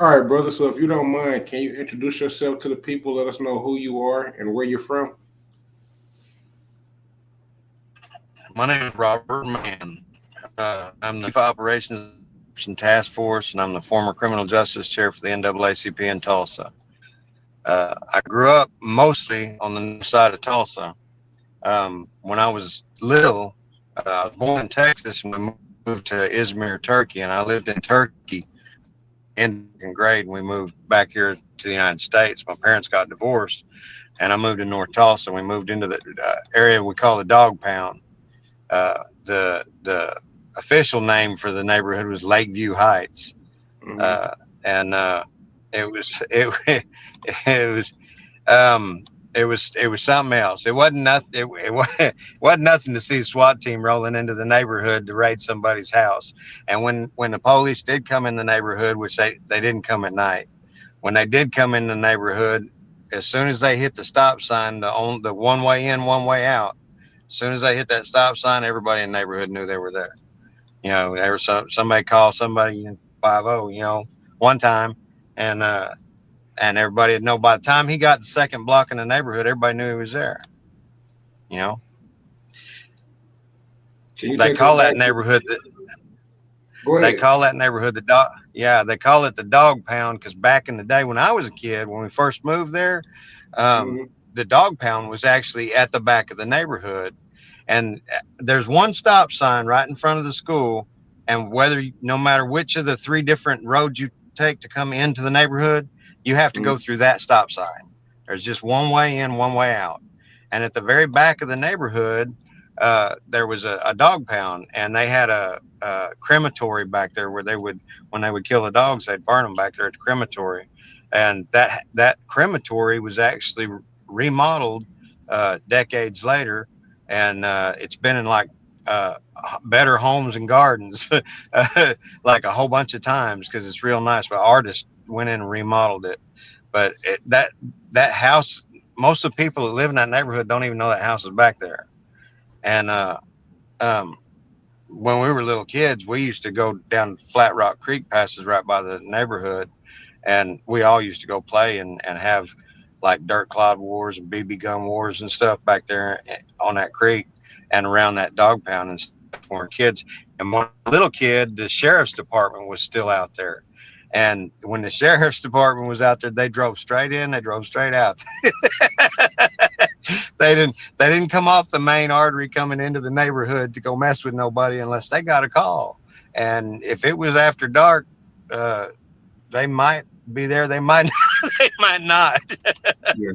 All right, brother. So if you don't mind, can you introduce yourself to the people? Let us know who you are and where you're from. My name is Robert Mann. I'm the Chief Operations Anti-Corruption Task Force, and I'm the former Criminal Justice Chair for the NAACP in Tulsa. I grew up mostly on the north side of Tulsa. When I was little, I was born in Texas and we moved to Izmir, Turkey, and I lived in Turkey into the second grade. And we moved back here to the United States. My parents got divorced, and I moved to North Tulsa. We moved into the area we call the Dog Pound. The official name for the neighborhood was Lakeview Heights, Hmm. uh, and it was it was um, it was something else. It wasn't nothing. It wasn't nothing to see a SWAT team rolling into the neighborhood to raid somebody's house. And when the police did come in the neighborhood, which they didn't come at night, when they did come in the neighborhood, as soon as they hit the stop sign, the one way in, one way out. As soon as they hit that stop sign, everybody in the neighborhood knew they were there. There was somebody called somebody 50, one time, and everybody would know. By the time he got the second block in the neighborhood, everybody knew he was there. You know, Can you they take us call back that to? neighborhood Go they ahead. call that neighborhood the dog. Yeah, they call it the Dog Pound because back in the day when I was a kid, when we first moved there, um, Hmm. the Dog Pound was actually at the back of the neighborhood. And there's one stop sign right in front of the school. And no matter which of the three different roads you take to come into the neighborhood, you have to go through that stop sign. There's just one way in, one way out. And at the very back of the neighborhood, there was a dog pound, and they had a crematory back there where when they would kill the dogs, they'd burn them back there at the crematory. And that crematory was actually remodeled decades later, and it's been in like uh, better homes and gardens, like a whole bunch of times because it's real nice. But artists went in and remodeled it. But that house, most of the people that live in that neighborhood don't even know that house is back there. And um, when we were little kids, we used to go down Flat Rock Creek, passes right by the neighborhood, and we all used to go play and have like dirt clod wars and BB gun wars and stuff back there on that creek and around that dog pound and stuff when we were kids. And when I was a little kid, the sheriff's department was still out there. And when the sheriff's department was out there, they drove straight in, they drove straight out. They didn't come off the main artery coming into the neighborhood to go mess with nobody unless they got a call. And if it was after dark, uh, they might be there. They might they might not. Yeah.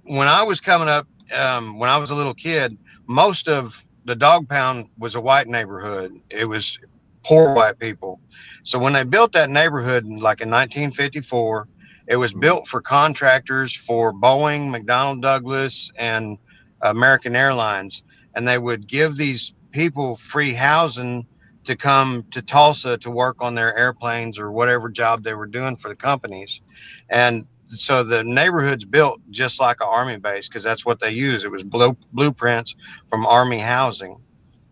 When I was coming up, when I was a little kid, most of the dog pound was a white neighborhood. It was poor white people. So when they built that neighborhood like in 1954, it was Mhm. built for contractors for Boeing, McDonnell Douglas, and American Airlines. And they would give these people free housing to come to Tulsa to work on their airplanes or whatever job they were doing for the companies. And so the neighborhood's built just like an army base because that's what they use. It was blueprints from army housing,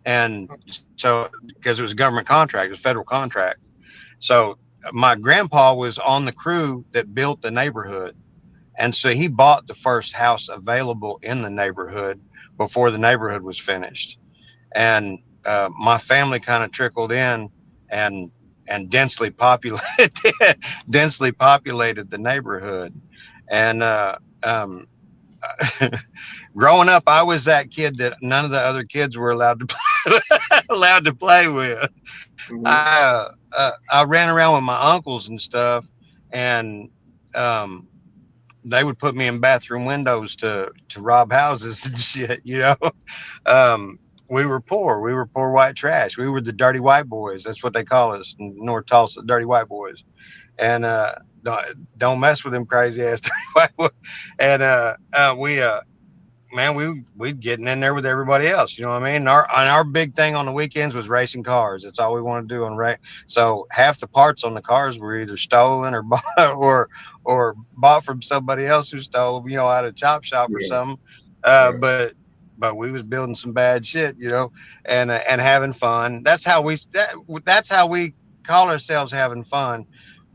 and so because it was a government contract, it was a federal contract. So my grandpa was on the crew that built the neighborhood, and so he bought the first house available in the neighborhood before the neighborhood was finished. And my family kind of trickled in and densely populated densely populated the neighborhood. And um, growing up, I was that kid that none of the other kids were allowed to play, allowed to play with. Mhm. I ran around with my uncles and stuff, and um, they would put me in bathroom windows to rob houses and shit. Um, we were poor. We were poor white trash. We were the dirty white boys. That's what they call us in North Tulsa, dirty white boys. And don't mess with them crazy ass dirty white boys. And we man, we getting in there with everybody else. You know what I mean? And our big thing on the weekends was racing cars. That's all we want to do on race. So half the parts on the cars were either stolen or bought or bought from somebody else who stole them, out of chop shop or Yeah. something. Right. But we was building some bad shit, and having fun. That's how we call ourselves having fun.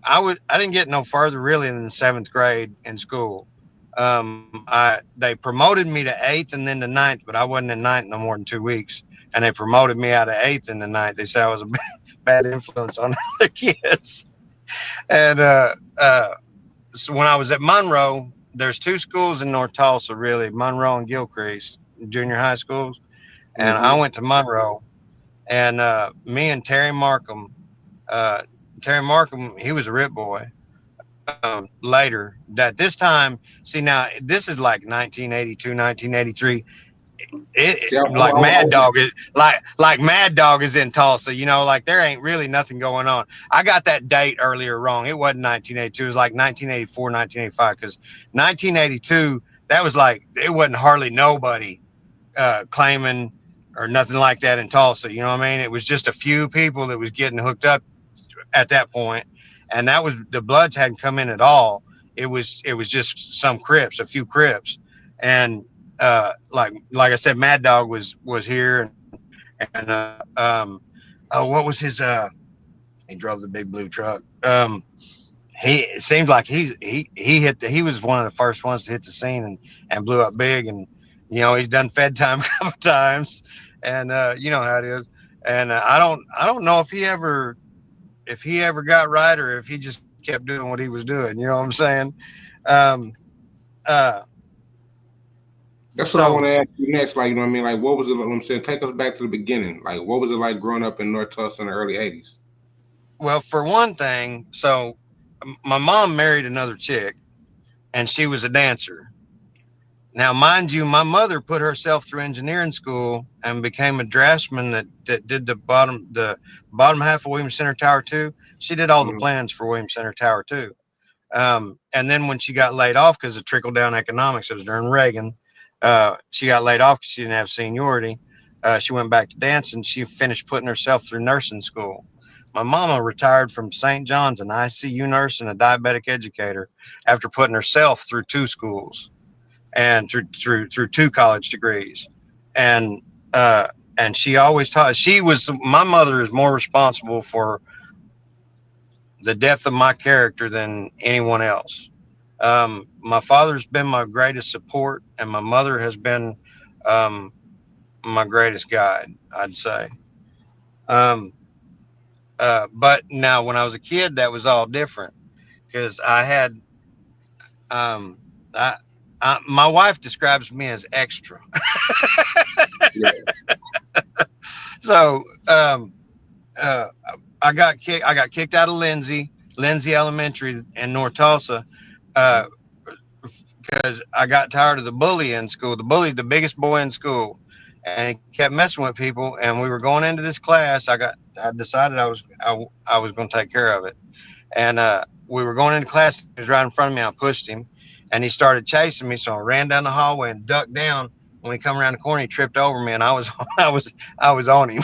I didn't get no further really than the seventh grade in school. They promoted me to eighth and then to ninth, but I wasn't in ninth no more than 2 weeks, and they promoted me out of eighth and the ninth. They said I was a bad influence on other kids, and so when I was at Monroe, there's two schools in North Tulsa, really, Monroe and Gilcrease, junior high schools, and I Mm-hmm. went to Monroe, and me and uh, Terry Markham, he was a rip boy. Later, at this time, see now, this is like 1982, 1983. See, Like Mad Dog is like Mad Dog is in Tulsa. Like there ain't really nothing going on. I got that date earlier wrong. It wasn't 1982. It was like 1984, 1985. Because 1982, that was like it wasn't hardly nobody claiming or nothing like that in Tulsa. You know what I mean? It was just a few people that was getting hooked up at that point, and that was the Bloods hadn't come in at all. It was just some Crips, a few Crips, and like I said, Mad Dog was here, and oh, what was his he drove the big blue truck. He it seemed like he was one of the first ones to hit the scene and blew up big, and he's done Fed time a couple times, and you know how it is, and I don't know if he ever got right or if he just kept doing what he was doing. You know what I'm saying? Um, uh, That's what I so, want to ask you next. Like, you know what I mean? Like, what was it? What I'm saying, take us back to the beginning. Like, what was it like growing up in North Tulsa in the early '80s? well, for one thing, so my mom married another chick and she was a dancer. Now, mind you, my mother put herself through engineering school and became a draftsman that did the bottom half of Williams Center Tower 2. She did all the Mm-hmm. plans for Williams Center Tower 2. And then when she got laid off because of trickle down economics, it was during Reagan. She got laid off because she didn't have seniority. She went back to dancing. She finished putting herself through nursing school. My mama retired from St. John's, an ICU nurse and a diabetic educator, after putting herself through two schools and through two college degrees. And uh, and she always taught. My mother is more responsible for the depth of my character than anyone else. My father's been my greatest support, and my mother has been um, my greatest guide, I'd say. Um, but now, when I was a kid, that was all different because I had, um, I, my wife describes me as extra. Yeah. So uh, I got kicked out of Lindsay Elementary in North Tulsa. Uh, Mm-hmm. because I got tired of the bully in school. The bully, the biggest boy in school, and he kept messing with people. And we were going into this class. I decided I was going to take care of it. And we were going into class. He was right in front of me. I pushed him, and he started chasing me. So I ran down the hallway and ducked down. When he come around the corner, he tripped over me, and I was I was on him.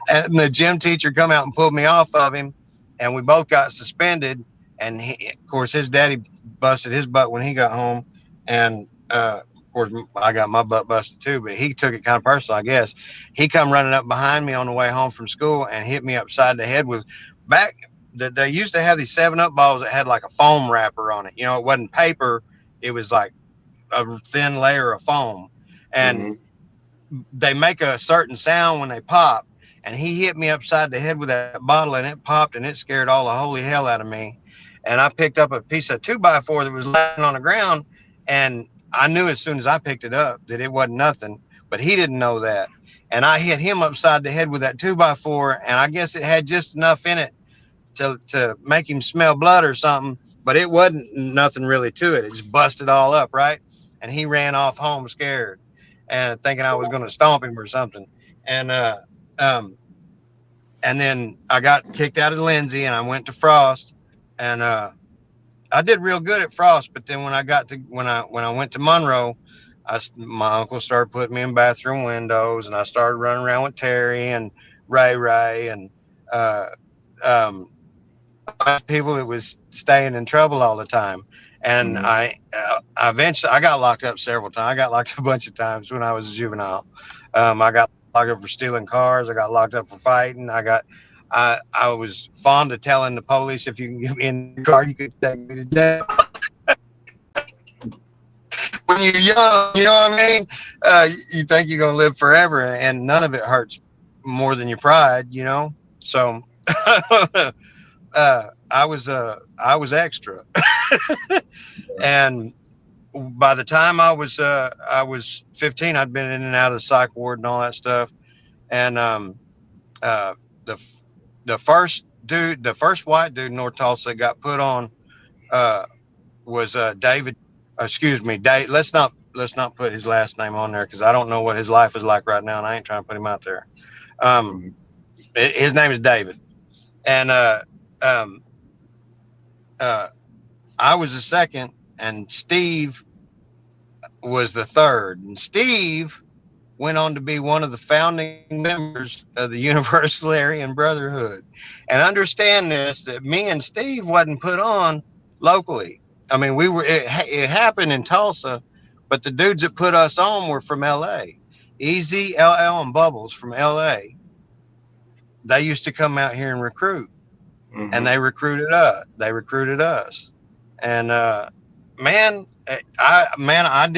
And the gym teacher come out and pulled me off of him, and we both got suspended. And of course, his daddy busted his butt when he got home, and of course, I got my butt busted too. But he took it kind of personal, I guess. He come running up behind me on the way home from school and hit me upside the head with back. They used to have these 7 Up balls that had like a foam wrapper on it. It wasn't paper; it was like a thin layer of foam, and Mm-hmm. they make a certain sound when they pop, and he hit me upside the head with that bottle, and it popped, and it scared all the holy hell out of me. And I picked up a piece of 2x4 that was laying on the ground, and I knew as soon as I picked it up that it wasn't nothing, but he didn't know that. And I hit him upside the head with that 2x4, and I guess it had just enough in it to make him smell blood or something, but it wasn't nothing really to it. It just busted all up, right? And he ran off home scared and thinking I was going to stomp him or something. And um, and then I got kicked out of Lindsay and I went to Frost, and I did real good at Frost. But then when I went to Monroe, my uncle started putting me in bathroom windows, and I started running around with Terry and Ray and uh, um, a bunch of people that was staying in trouble all the time. And Mm-hmm. I eventually I got locked up several times. I got locked up a bunch of times when I was a juvenile. I got locked up for stealing cars. I got locked up for fighting. I was fond of telling the police, if you can get me in the car, you could take me to jail. When you're young, you know what I mean? You think you're gonna live forever, and none of it hurts more than your pride, you know. So I was extra, and by the time I was 15, I'd been in and out of the psych ward and all that stuff. And uh, the the first white dude in North Tulsa that got put on was David. Excuse me, Dave. Let's not put his last name on there because I don't know what his life is like right now, and I ain't trying to put him out there. Um, Mhm. his name is David, and um, uh, I was the second, and Steve was the third. And Steve went on to be one of the founding members of the Universalian Brotherhood. And understand this, that me and Steve wasn't put on locally. I mean, it happened in Tulsa, but the dudes that put us on were from LA. Easy, LL, and Bubbles from LA. They used to come out here and recruit, and Mhm. they recruited us. And man, I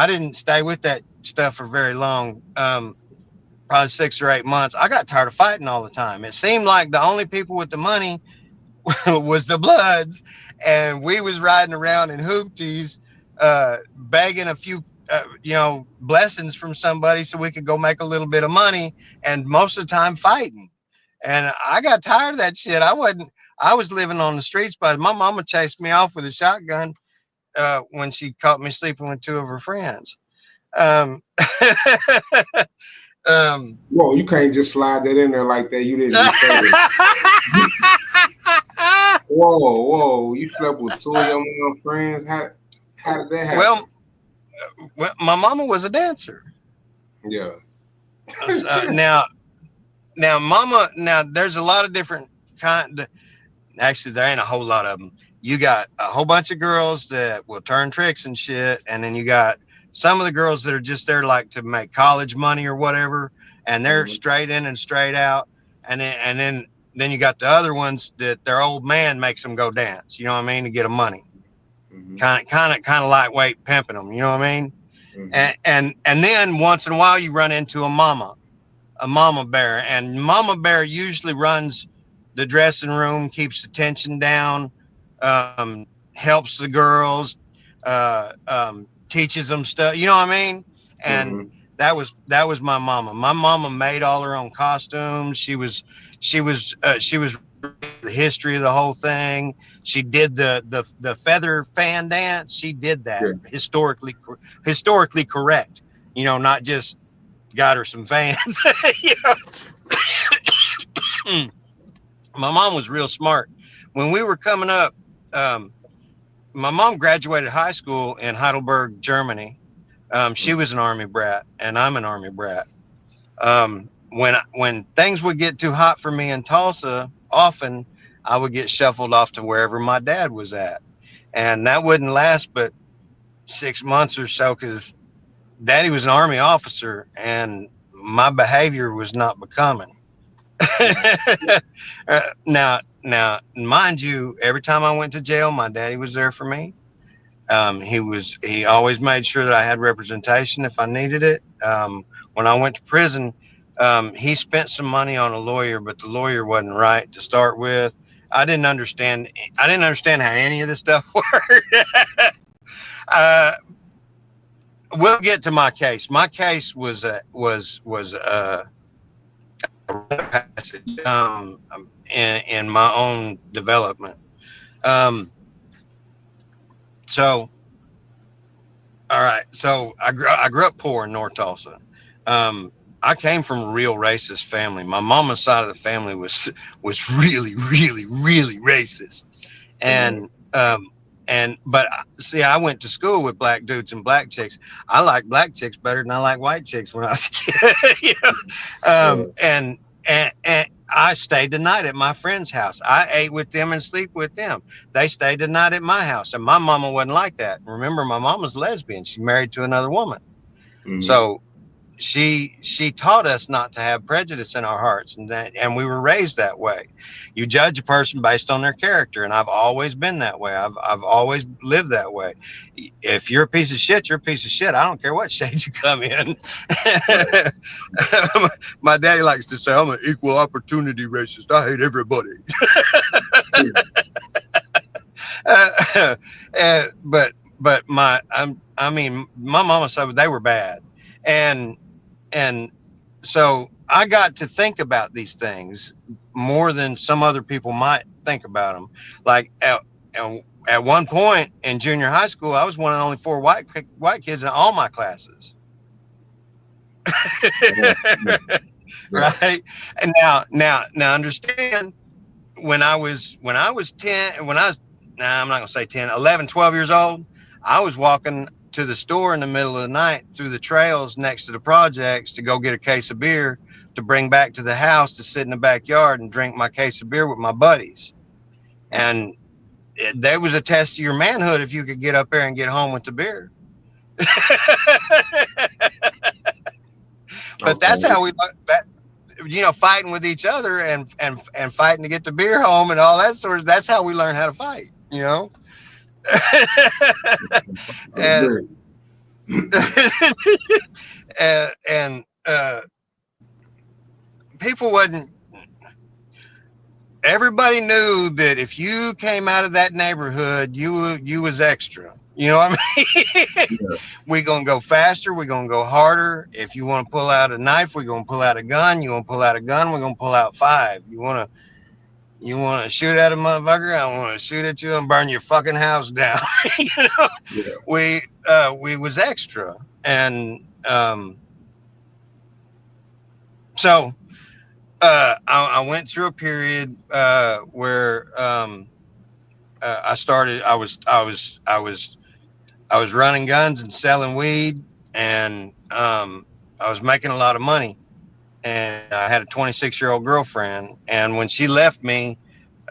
didn't stay with that stuff for very long. Probably 6 or 8 months. I got tired of fighting all the time. It seemed like the only people with the money was the Bloods, and we was riding around in hoopties, begging a few, blessings from somebody so we could go make a little bit of money, and most of the time fighting. And I got tired of that shit. I was living on the streets, but my mama chased me off with a shotgun when she caught me sleeping with two of her friends. Um, um, Whoa, you can't just slide that in there like that. You didn't just say it. Whoa! You slept with two of your mom friends. How did that well, happen? my mama was a dancer. Yeah. Now, there's a lot of different kind. Actually, there ain't a whole lot of them. You got a whole bunch of girls that will turn tricks and shit, and then you got some of the girls that are just there like to make college money or whatever, and they're Mhm. straight in and straight out. And then you got the other ones that their old man makes them go dance. You know what I mean, to get them money. Mhm. Kind of lightweight pimping them. You know what I mean? Mhm. And then once in a while you run into a mama bear, and mama bear usually runs the dressing room, keeps the tension down, helps the girls, teaches them stuff. You know what I mean? And Mhm. that was my mama. My mama made all her own costumes. She was the history of the whole thing. She did the feather fan dance. She did that Yeah. historically correct. You know, not just got her some fans. You know? My mom was real smart. When we were coming up, um, my mom graduated high school in Heidelberg, Germany. She was an army brat, and I'm an army brat. When things would get too hot for me in Tulsa, often I would get shuffled off to wherever my dad was at, and that wouldn't last but 6 months or so because Daddy was an army officer, and my behavior was not becoming. Now, mind you, every time I went to jail, my daddy was there for me. He always made sure that I had representation if I needed it. When I went to prison, he spent some money on a lawyer, but the lawyer wasn't right to start with. I didn't understand. I didn't understand how any of this stuff worked. uh, we'll get to my case. My case was passage in my own development. Um, so, all right. So I grew up poor in North Tulsa. Um, I came from a real racist family. My mama's side of the family was really, really, really racist. Mhm. And but see, I went to school with black dudes and black chicks. I like black chicks better than I like white chicks when I was a kid. You know? Yeah. And I stayed the night at my friend's house. I ate with them and sleep with them. They stayed the night at my house, and my mama wasn't like that. Remember, my mama's lesbian. She married to another woman. Mhm. So she taught us not to have prejudice in our hearts, and we were raised that way. You judge a person based on their character, and I've always been that way. I've always lived that way. If you're a piece of shit, you're a piece of shit. I don't care what shade you come in. Right. My daddy likes to say I'm an equal opportunity racist. I hate everybody. uh, but I mean, my mama said they were bad, and and so I got to think about these things more than some other people might think about them. Like at one point in junior high school, I was one of the only four white kids in all my classes. Yeah. Right. And now understand, when I was 10, when I was, nah, I'm not gonna say 10, 11, 12 years old, I was walking to the store in the middle of the night through the trails next to the projects to go get a case of beer to bring back to the house to sit in the backyard and drink my case of beer with my buddies. And there was a test of your manhood if you could get up there and get home with the beer. But that's Okay. how we that, fighting with each other and fighting to get the beer home and all that sort of, that's how we learn how to fight, I and agree. and people wasn't, everybody knew that if you came out of that neighborhood, you was extra. You know what I mean? Yeah. We gonna go faster. We gonna go harder. If you want to pull out a knife, we gonna pull out a gun. You want to pull out a gun, we're gonna pull out five. You want to shoot at a motherfucker, I want to shoot at you and burn your fucking house down. you know, Yeah. we was extra, and so I went through a period where I started. I was running guns and selling weed, and I was making a lot of money. And I had a 26-year-old girlfriend, and when she left me,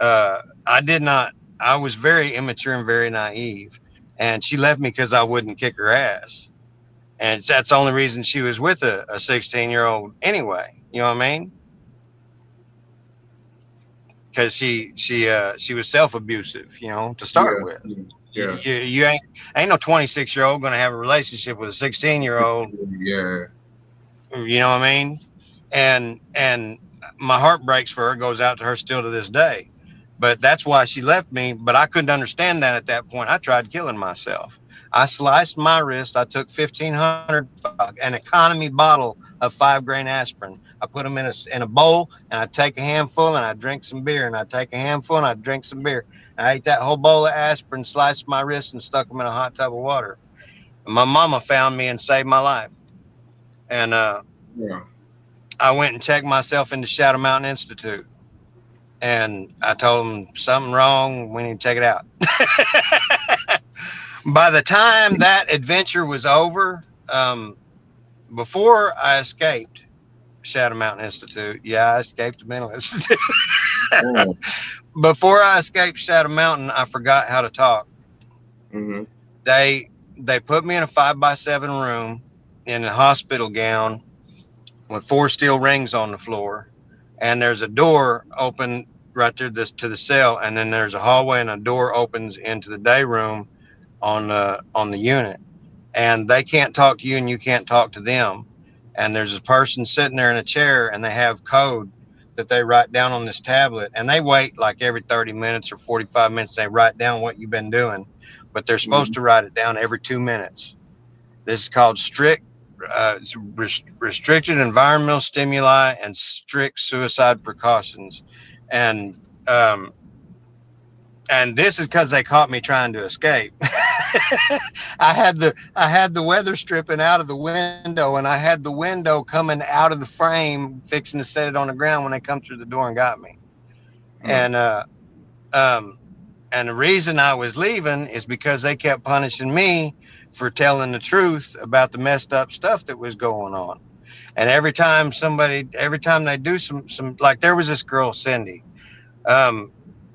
I did not. I was very immature and very naive, and she left me because I wouldn't kick her ass, and that's the only reason she was with a 16-year-old anyway. You know what I mean? Because she was self abusive, to start Yeah. with. Yeah. You ain't no 26-year-old gonna have a relationship with a 16-year-old. Yeah. You know what I mean? And my heart breaks for her, goes out to her still to this day. But that's why she left me. But I couldn't understand that at that point. I tried killing myself. I sliced my wrist. I took 1,500, an economy bottle of 5 grain aspirin. I put them in a bowl, and I take a handful and I drink some beer, and I take a handful and I drink some beer. And I ate that whole bowl of aspirin, sliced my wrist, and stuck them in a hot tub of water. And my mama found me and saved my life. And Yeah. I went and checked myself into Shadow Mountain Institute, and I told them something wrong. We need to check it out. By the time that adventure was over, before I escaped Shadow Mountain Institute, yeah, I escaped the mental institute. Oh. Before I escaped Shadow Mountain, I forgot how to talk. Mm-hmm. They they put me in a 5x7 room in a hospital gown with 4 steel rings on the floor, and there's a door open right there to the cell, and then there's a hallway, and a door opens into the day room on the unit, and they can't talk to you, and you can't talk to them. And there's a person sitting there in a chair, and they have code that they write down on this tablet, and they wait like every 30 minutes or 45 minutes. They write down what you've been doing, but they're supposed Mm-hmm. to write it down every 2 minutes. This is called restricted environmental stimuli and strict suicide precautions, and um, and this is because they caught me trying to escape. I had the weather stripping out of the window, and I had the window coming out of the frame, fixing to set it on the ground when they come through the door and got me. Mm. And um, and the reason I was leaving is because they kept punishing me for telling the truth about the messed up stuff that was going on. And every time they do some, like there was this girl, Cindy. Um,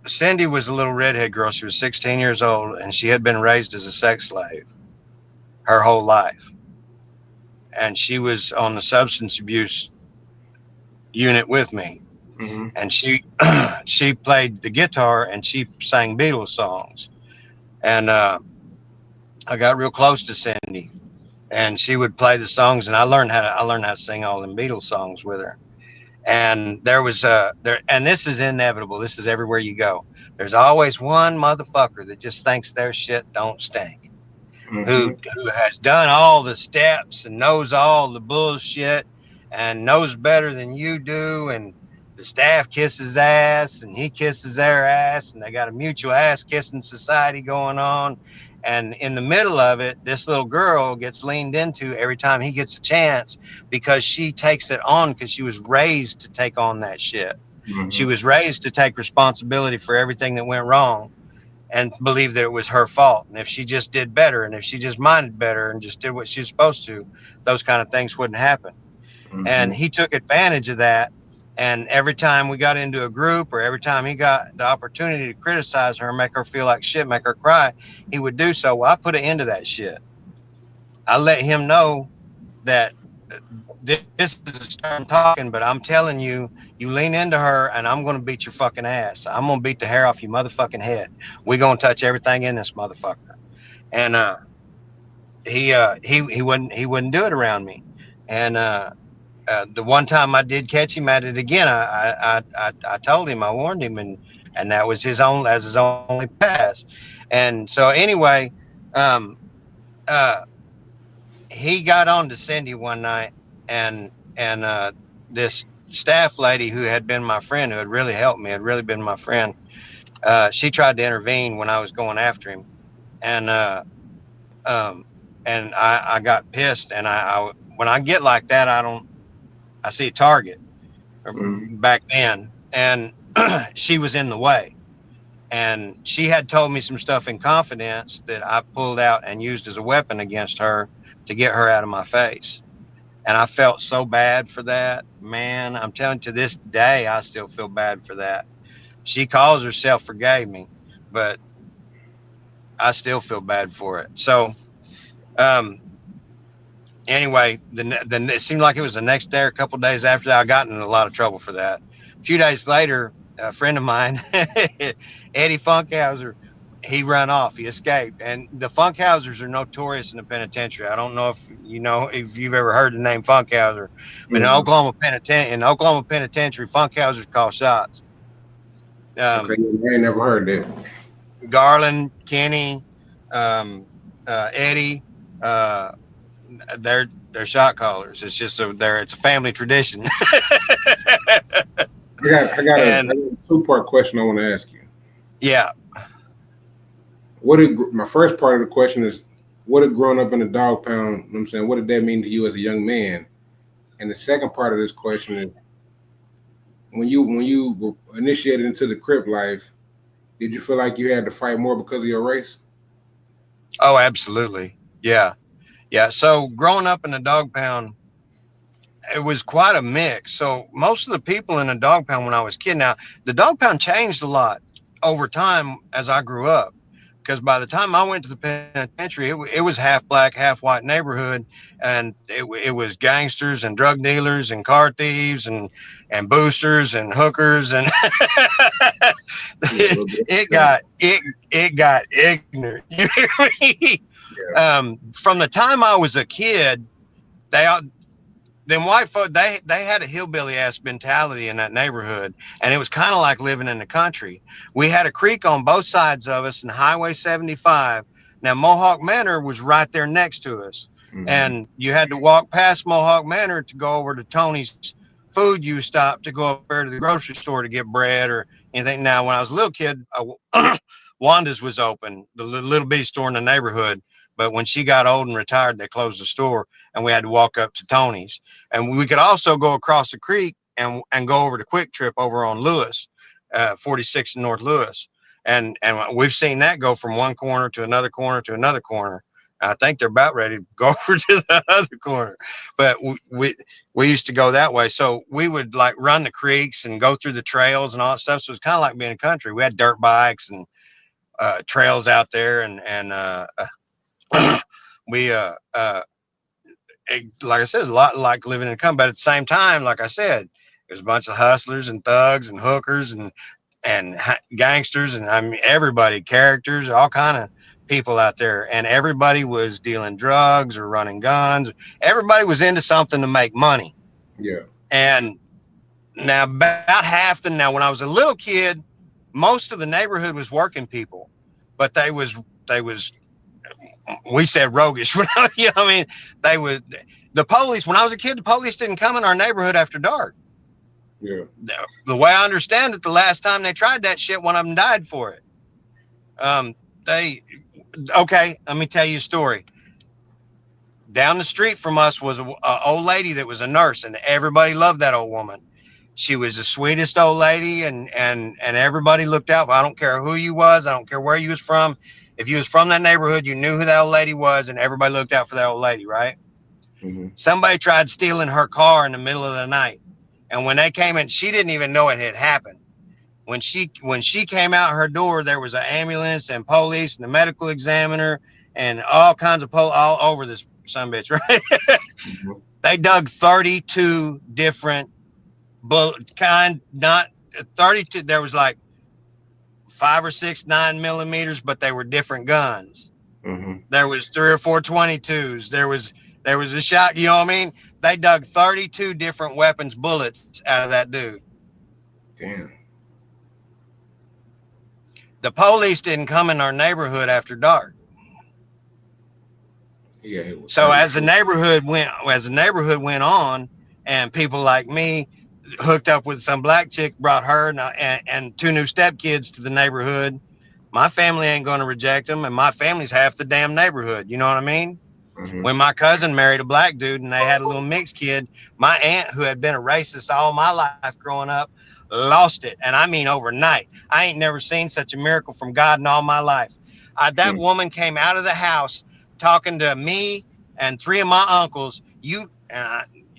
Cindy was a little redhead girl. She was 16 years old, and she had been raised as a sex slave her whole life. and she was on the substance abuse unit with me, Mm-hmm. and she she played the guitar and she sang Beatles songs, and I got real close to Cindy, and she would play the songs, and I learned how to sing all them Beatles songs with her. And there was there, and this is inevitable. This is everywhere you go. There's always one motherfucker that just thinks their shit don't stink, Mm-hmm. who has done all the steps and knows all the bullshit and knows better than you do, and the staff kisses ass and he kisses their ass, and they got a mutual ass kissing society going on. And in the middle of it, this little girl gets leaned into every time he gets a chance, because she takes it on, because she was raised to take on that shit. She Mm-hmm. was raised to take responsibility for everything that went wrong, and believe that it was her fault. And if she just did better, and if she just minded better and just did what she was supposed to, those kind of things wouldn't happen. And Mm-hmm. he took advantage of that. And every time we got into a group, or every time he got the opportunity to criticize her, make her feel like shit, make her cry, he would do so. Well, I put an end to that shit. I let him know that this is a stern talking, but I'm telling you, you lean into her and I'm going to beat your fucking ass. I'm going to beat the hair off your motherfucking head. We're going to touch everything in this motherfucker. And he wouldn't do it around me. And the one time I did catch him at it again, I told him, I warned him, and that was his only pass. And so anyway, um, uh, he got on to Cindy one night, and this staff lady who had been my friend, who had really helped me, had really been my friend. She tried to intervene when I was going after him, and um, I got pissed, and I when I get like that, I see a target Mm-hmm. back then, and she was in the way. And she had told me some stuff in confidence that I pulled out and used as a weapon against her to get her out of my face. And I felt so bad for that, man. I'm telling you, to this day, I still feel bad for that. She calls herself forgave me, but I still feel bad for it. So, um, anyway, it seemed like it was the next day or a couple of days after that. I got in a lot of trouble for that. A few days later, a friend of mine, Eddie Funkhauser, he ran off. He escaped. And the Funkhausers are notorious in the penitentiary. I don't know if you've ever heard the name Funkhauser, but Mm-hmm. In Oklahoma Penitentiary, Funkhausers call shots. Okay, Um, I ain't never heard that. Garland, Kenny, Eddie, uh, they're shot callers. It's just it's a family tradition. I got And a two-part question I want to ask you. yeah, My first part of the question is, what did growing up in a dog pound, you know what I'm saying, what did that mean to you as a young man? And the second part of this question is, when you were initiated into the Crip life, did you feel like you had to fight more because of your race? oh, absolutely, yeah, yeah. So growing up in a dog pound, it was quite a mix. So most of the people in a dog pound when I was a kid, now the dog pound changed a lot over time as I grew up. Because by the time I went to the penitentiary, it was half black, half white neighborhood, and it was gangsters and drug dealers and car thieves and boosters and hookers, and Yeah, a little bit. it Yeah. got it got ignorant. You hear me? Yeah. From the time I was a kid, they them white folk, they had a hillbilly ass mentality in that neighborhood, and it was kind of like living in the country. We had a creek on both sides of us and Highway 75. Now Mohawk Manor was right there next to us, Mm-hmm. and you had to walk past Mohawk Manor to go over to Tony's food you stop to go up there to the grocery store to get bread or anything. Now when I was a little kid, Wanda's was open, the little bitty store in the neighborhood, but when she got old and retired, they closed the store, and we had to walk up to Tony's. And we could also go across the creek and go over to Quick Trip over on Lewis, 46 in North Lewis. And we've seen that go from one corner to another corner to another corner. I think they're about ready to go over to the other corner, but we used to go that way. So we would like run the creeks and go through the trails and all that stuff. So it was kind of like being a country. We had dirt bikes and trails out there, and we like I said, a lot like living in a company. But at the same time, like I said, there's a bunch of hustlers and thugs and hookers and gangsters, and I mean everybody, characters, all kind of people out there, and everybody was dealing drugs or running guns. Everybody was into something to make money. Yeah. And now about half the now when I was a little kid, most of the neighborhood was working people, but they was we said roguish. You know what I mean? They would the police when I was a kid, the police didn't come in our neighborhood after dark. Yeah. The way I understand it, the last time they tried that shit, one of them died for it. They okay. Let me tell you a story. Down the street from us was a old lady that was a nurse, and everybody loved that old woman. She was the sweetest old lady, and everybody looked out. I don't care who you was. I don't care where you was from. If you was from that neighborhood, you knew who that old lady was, and everybody looked out for that old lady, right? Mm-hmm. Somebody tried stealing her car in the middle of the night, and when they came in, she didn't even know it had happened. When she came out her door, there was an ambulance and police and a medical examiner and all kinds of all over this son bitch, right? Mm-hmm. They dug 32 different not 32. There was like 5 or 6 9mm, but they were different guns. Mm-hmm. There was 3 or 4 22s. There was a shot. You know what I mean? They dug 32 different weapons, bullets out of that dude. Damn. The police didn't come in our neighborhood after dark. Yeah. It was So 32. as the neighborhood went on, and people like me hooked up with some black chick, brought her and 2 new stepkids to the neighborhood. My family ain't going to reject them, and my family's half the damn neighborhood. You know what I mean? Mm-hmm. When my cousin married a black dude and they had a little mixed kid, my aunt, who had been a racist all my life growing up, lost it. And I mean overnight. I ain't never seen such a miracle from God in all my life. That Mm. woman came out of the house talking to me and 3 of my uncles.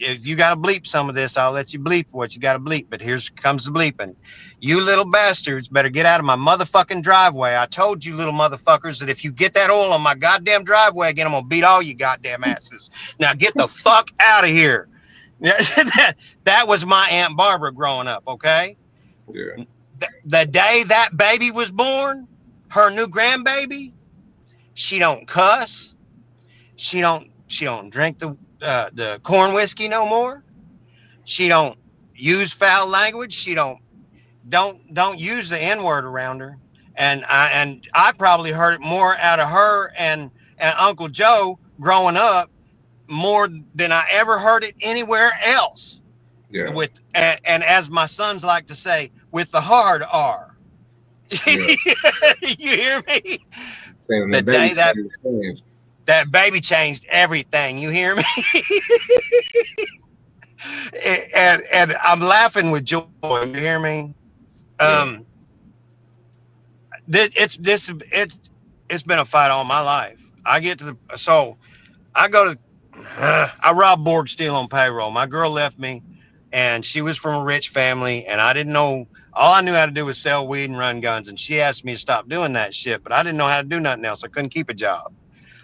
If you got to bleep some of this, I'll let you bleep what you got to bleep. But here's comes the bleeping. You little bastards better get out of my motherfucking driveway. I told you little motherfuckers that if you get that oil on my goddamn driveway again, I'm going to beat all you goddamn asses. Now get the fuck out of here. That was my Aunt Barbara growing up, okay? Yeah. The day that baby was born, her new grandbaby, she don't cuss. She don't drink the corn whiskey no more. She don't use foul language. She don't use the N word around her. And I probably heard it more out of her and Uncle Joe growing up more than I ever heard it anywhere else. Yeah. And as my sons like to say, with the hard R. Yeah. You hear me? Saying The that baby day that changed. that baby changed everything. You hear me? And I'm laughing with joy. You hear me? Yeah. Um, it's been a fight all my life. I get to the so I go to I rob, board, steal on payroll. My girl left me, and she was from a rich family, and I didn't know. All I knew how to do was sell weed and run guns, and she asked me to stop doing that shit, but I didn't know how to do nothing else. I couldn't keep a job.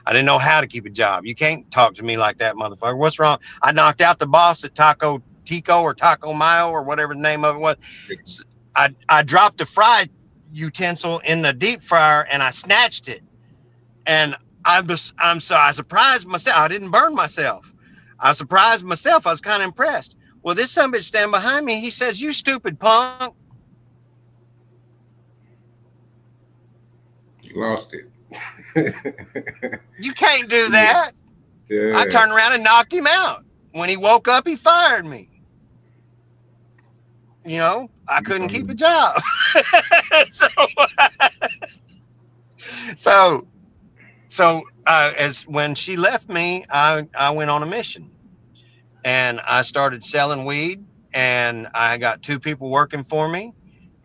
I didn't know how to keep a job. You can't talk to me like that, motherfucker. What's wrong? I knocked out the boss at Taco Tico or Taco Mayo or whatever the name of it was. I dropped the fry utensil in the deep fryer and I snatched it. And I surprised myself. I didn't burn myself. I surprised myself. I was kind of impressed. Well, this son bitch stand behind me. He says, "You stupid punk." You lost it. You can't do Yeah. that. I Yeah. turned around and knocked him out. When he woke up, he fired me. I couldn't keep a job. so, so, as when she left me, I went on a mission and I started selling weed, and I got 2 people working for me.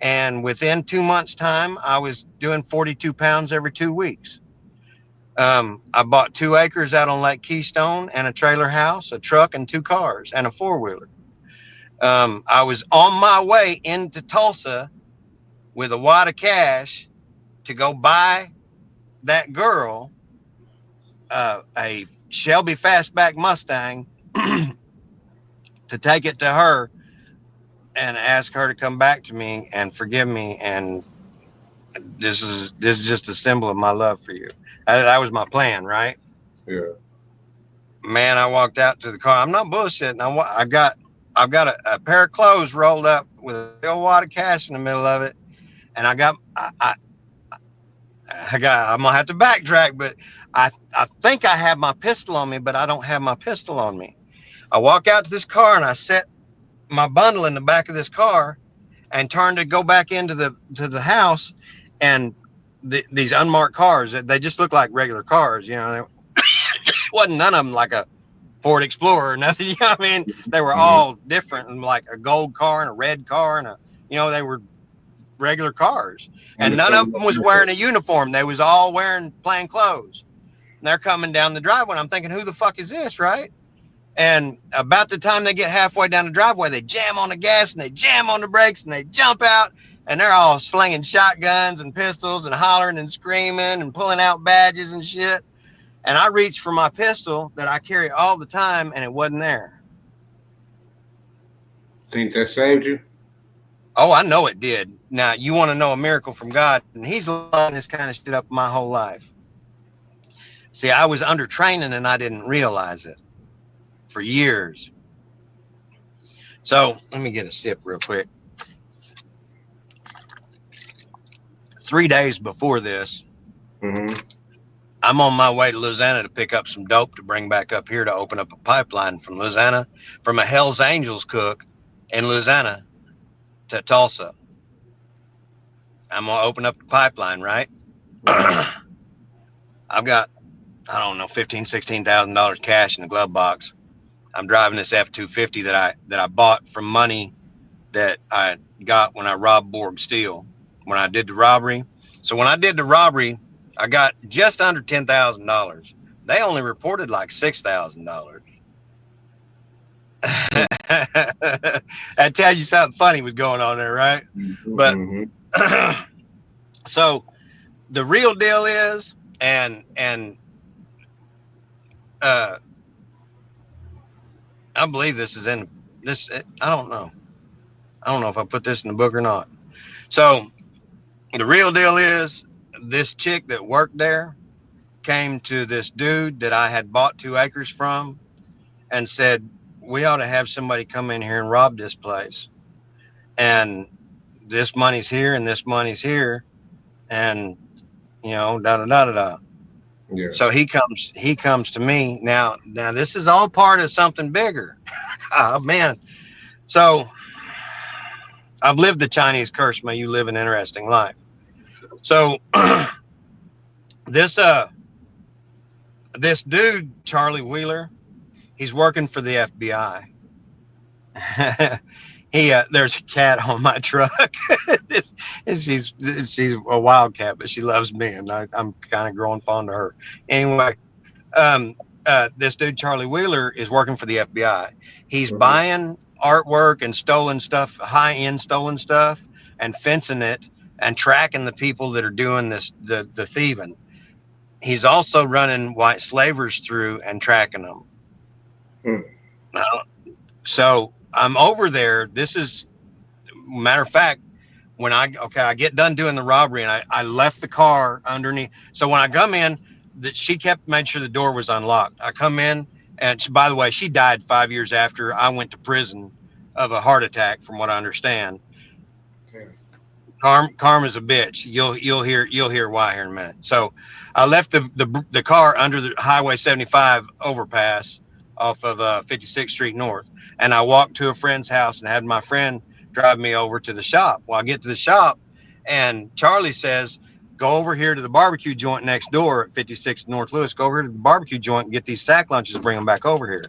And within 2 months' time, I was doing 42 pounds every 2 weeks. I bought 2 acres out on Lake Keystone and a trailer house, a truck, and 2 cars and a 4-wheeler. I was on my way into Tulsa with a wad of cash to go buy that girl a Shelby Fastback Mustang to take it to her and ask her to come back to me and forgive me. And this is just a symbol of my love for you. That was my plan, right? Yeah. Man, I walked out to the car. I'm not bullshitting. I've got a pair of clothes rolled up with a big old wad of cash in the middle of it, and I'm gonna have to backtrack, but I think I have my pistol on me, but I don't have my pistol on me. I walk out to this car and I set my bundle in the back of this car and turned to go back into the house, and these unmarked cars, they just look like regular cars, wasn't none of them like a Ford Explorer or nothing. You know what I mean? They were Mm-hmm. all different, and like a gold car and a red car and they were regular cars, and none of them was wearing a uniform. They was all wearing plain clothes. And they're coming down the driveway. And I'm thinking, who the fuck is this, right? And about the time they get halfway down the driveway, they jam on the gas and they jam on the brakes and they jump out, and they're all slinging shotguns and pistols and hollering and screaming and pulling out badges and shit. And I reached for my pistol that I carry all the time, and it wasn't there. Think that saved you? Oh, I know it did. Now, you want to know a miracle from God, and He's lined this kind of shit up my whole life. See, I was under training and I didn't realize it for years. So let me get a sip real quick. 3 days before this, Mm-hmm. I'm on my way to Louisiana to pick up some dope to bring back up here to open up a pipeline from Louisiana, from a Hell's Angels cook in Louisiana to Tulsa. I'm going to open up the pipeline, right? Mm-hmm. I've got, I don't know, $16,000 cash in the glove box. I'm driving this F-250 that I bought from money that I got when I robbed Borg Steel, when I did the robbery. So when I did the robbery, I got just under $10,000. They only reported like $6,000. That tells you something funny was going on there, right? But Mm-hmm. so the real deal is, and I believe this is in this. I don't know. I don't know if I put this in the book or not. So the real deal is, this chick that worked there came to this dude that I had bought 2 acres from and said, we ought to have somebody come in here and rob this place. And this money's here and this money's here. And, da da da da da. Yeah. So he comes to me. Now this is all part of something bigger. Oh, man. So I've lived the Chinese curse. May you live an interesting life. So this dude, Charlie Wheeler, he's working for the FBI. There's a cat on my truck. she's a wild cat, but she loves me, and I'm kind of growing fond of her. Anyway, this dude Charlie Wheeler is working for the FBI. He's Mm-hmm. buying artwork and stolen stuff, high-end stolen stuff, and fencing it and tracking the people that are doing the thieving. He's also running white slavers through and tracking them. Mm-hmm. So I'm over there. This is, matter of fact, when I get done doing the robbery, and I left the car underneath. So when I come in, she kept making sure the door was unlocked. I come in, and by the way, she died 5 years after I went to prison of a heart attack, from what I understand. Karma's a bitch. You'll hear why here in a minute. So I left the car under the Highway 75 overpass off of 56th Street North, and I walked to a friend's house and had my friend drive me over to the shop. Well, I get to the shop, and Charlie says, go over here to the barbecue joint next door at 56th North Lewis. Go over to the barbecue joint and get these sack lunches and bring them back over here.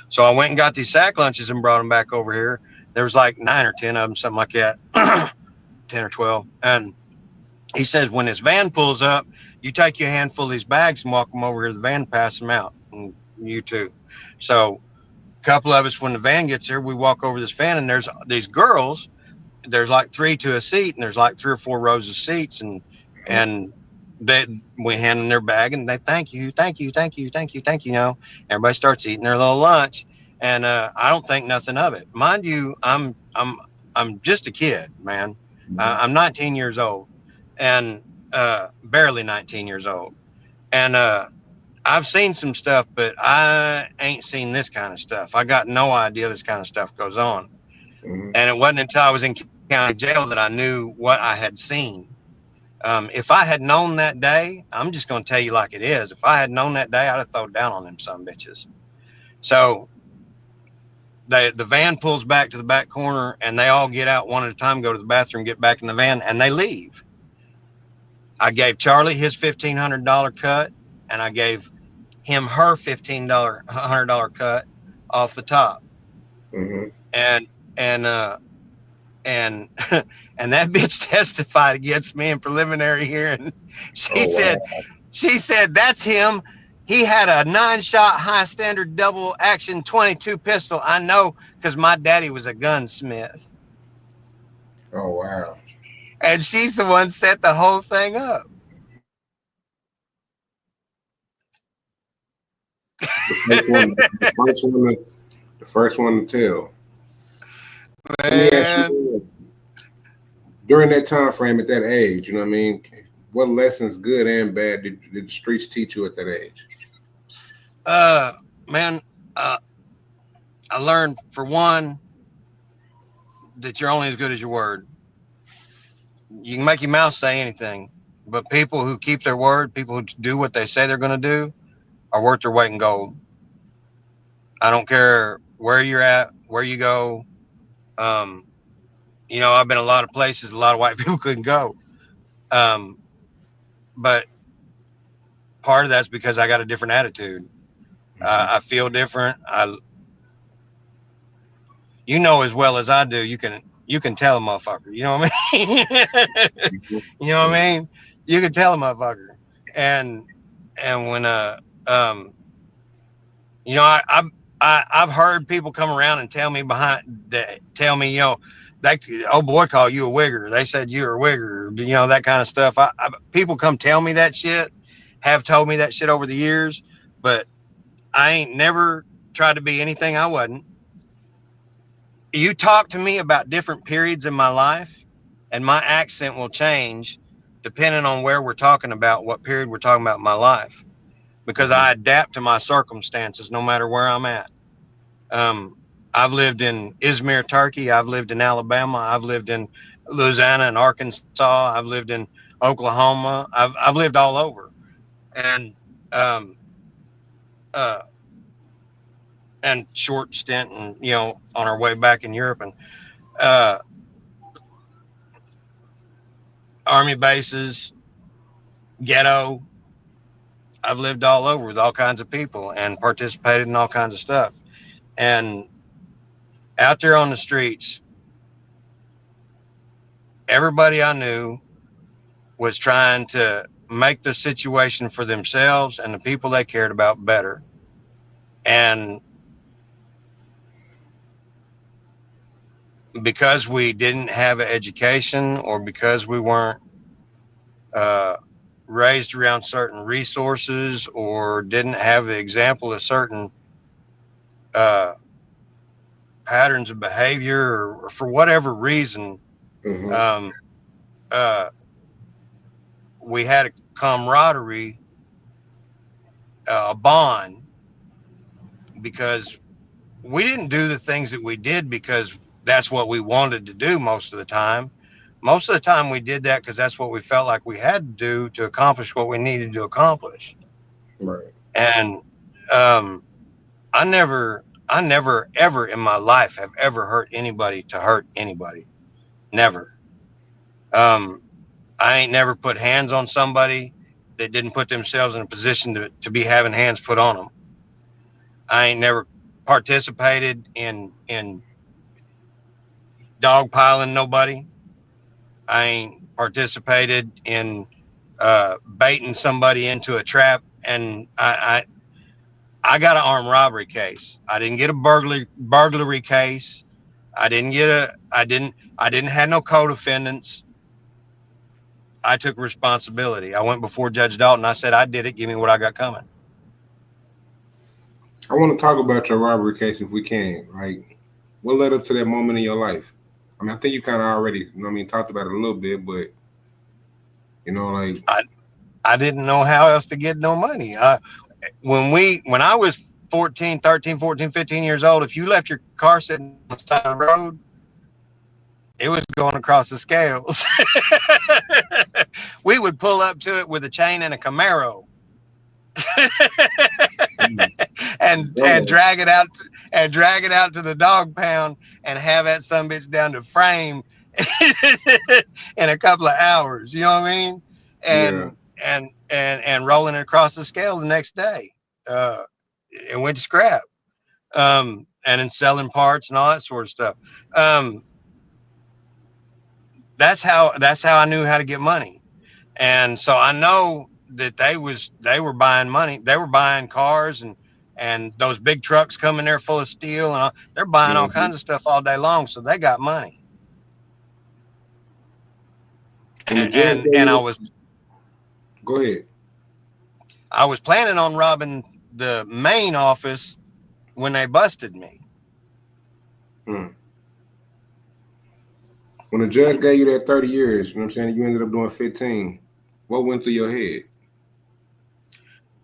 So I went and got these sack lunches and brought them back over here. There was like 9 or 10 of them, something like that. 10 or 12. And he says, when this van pulls up, you take your handful of these bags and walk them over here to the van, pass them out. And you too. So a couple of us, when the van gets there, we walk over this van, and there's these girls. There's like 3 to a seat, and there's like 3 or 4 rows of seats. And they we hand them their bag and they thank you, thank you, thank you, thank you, thank you. You know, everybody starts eating their little lunch, and I don't think nothing of it. Mind you, I'm just a kid, man. I'm 19 years old, and barely 19 years old, and I've seen some stuff, but I ain't seen this kind of stuff. I got no idea this kind of stuff goes on, Mm-hmm. and it wasn't until I was in county jail that I knew what I had seen. If I had known that day, I'm just going to tell you like it is. If I had known that day, I'd have thrown down on them some bitches. So the van pulls back to the back corner, and they all get out one at a time, go to the bathroom, get back in the van, and they leave. I gave Charlie his $1,500 cut, and I gave him her $1,500 cut off the top, Mm-hmm. and and and and that bitch testified against me in preliminary hearing. She Oh said wow. she said that's him. He had a 9-shot high standard double action 22 pistol. I know because my daddy was a gunsmith, Oh wow. and she's the one set the whole thing up. The first one. The first one. The first one to tell. Let me ask Man, you. During that time frame, at that age, you know what I mean? What lessons, good and bad, did the streets teach you at that age? uh, man, uh, I learned for one that you're only as good as your word. You can make your mouth say anything, but people who keep their word, people who do what they say they're going to do, are worth their weight in gold. I don't care where you're at, where you go. Um, you know, I've been a lot of places a lot of white people couldn't go. Um, but part of that's because I got a different attitude. Mm-hmm. I feel different. You know, as well as I do, you can tell a motherfucker. You know what I mean? You know what Mm-hmm. I mean? You can tell a motherfucker. And when um you know, I've heard people come around and tell me tell me, you know, that oh boy, call you a wigger. They said you're a wigger, you know, that kind of stuff. People come tell me that shit, have told me that shit over the years, but I ain't never tried to be anything I wasn't. You talk to me about different periods in my life, and my accent will change depending on where we're talking about, what period we're talking about in my life, because Mm-hmm. I adapt to my circumstances no matter where I'm at. Um, I've lived in Izmir, Turkey. I've lived in Alabama. I've lived in Louisiana and Arkansas. I've lived in Oklahoma. I've lived all over, and um, uh, and short stint, and you know, on our way back in Europe, and uh, army bases, ghetto. I've lived all over with all kinds of people and participated in all kinds of stuff. And out there on the streets, everybody I knew was trying to make the situation for themselves and the people they cared about better. And because we didn't have an education, or because we weren't uh, raised around certain resources, or didn't have the example of certain uh, patterns of behavior, or for whatever reason, Mm-hmm. um, uh, we had a camaraderie, a bond, because we didn't do the things that we did because that's what we wanted to do most of the time. Most of the time, we did that because that's what we felt like we had to do to accomplish what we needed to accomplish. Right. And um, I never, ever in my life have ever hurt anybody to hurt anybody. Never. Um, I ain't never put hands on somebody that didn't put themselves in a position to be having hands put on them. I ain't never participated in dogpiling nobody. I ain't participated in baiting somebody into a trap. And I got an armed robbery case. I didn't get a burglary case. I didn't have no co-defendants. I took responsibility. I went before Judge Dalton. I said, I did it. Give me what I got coming. I want to talk about your robbery case if we can. Like, what led up to that moment in your life? I mean, I think you kind of already, talked about it a little bit, but like, I didn't know how else to get no money. When I was 14, 13, 14, 15 years old, if you left your car sitting on the side of the road, it was going across the scales. We would pull up to it with a chain and a Camaro and okay, drag it out to the dog pound and have that son bitch down to frame in a couple of hours. You know what I mean? yeah. And rolling it across the scale the next day. Uh, it went to scrap. And then selling parts and all that sort of stuff. Um, that's how I knew how to get money. And so I know that they were buying money. They were buying cars and those big trucks coming there full of steel and all, they're buying all Mhm. kinds of stuff all day long. So they got money. When the And judge gave and you go ahead. I was planning on robbing the main office when they busted me. Hmm. When the judge gave you that 30 years, you ended up doing 15. What went through your head?